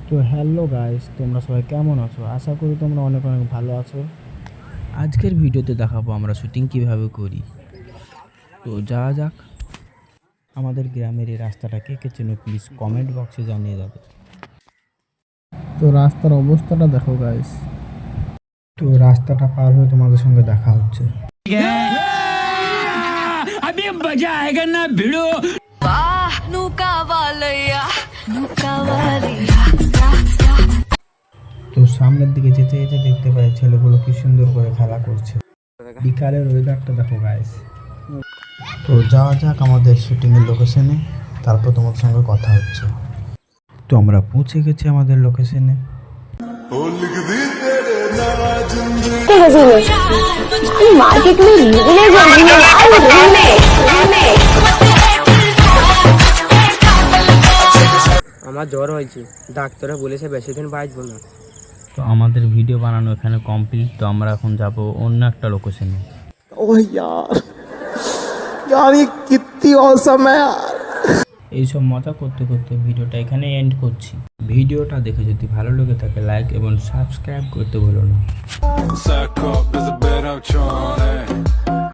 তো hello guys, তোমরা সবাই কেমন আছো? আশা করি তোমরা অনেক অনেক ভালো আছো। আজকের ভিডিওতে দেখাবো আমরা শুটিং কিভাবে করি। তো যাওয়া যাক। আমাদের গ্রামের এই রাস্তাটা কে কে চেনো প্লিজ কমেন্ট বক্সে জানিয়ে যাবে। তো রাস্তার অবস্থাটা দেখো গাইস। তো রাস্তাটা পার হয়ে তোমাদের সঙ্গে দেখা হচ্ছে। अभी मजा आएगा ना भिड़ो। তো সামনের দিকে যেতে যেতে দেখতে পাই ছেলেগুলো কি সুন্দর করে খেলা করছে। বিকালের ওয়েদারটা দেখো গাইস। তো যাওয়া যাক আমাদের শুটিং এর লোকেশনে, তারপর তোমার সঙ্গে কথা হচ্ছে। তো আমরা পৌঁছে গেছি আমাদের লোকেশনে। मार्केट में रीले আমার জ্বর হয়েছে, ডাক্তারে বলেছে বেশি দিন বাঁচবো না। তো আমাদের ভিডিও বানানো এখানে কমপ্লিট। তো আমরা এখন যাব অন্য একটা লোকেশনে। ओह यार यार ये कितनी औसम है यार। এইসব মজা করতে করতে ভিডিওটা এখানে এন্ড করছি। ভিডিওটা দেখে যদি ভালো লেগে থাকে লাইক এবং সাবস্ক্রাইব করতে ভুলো না। Sack up is a bit out, Johnny.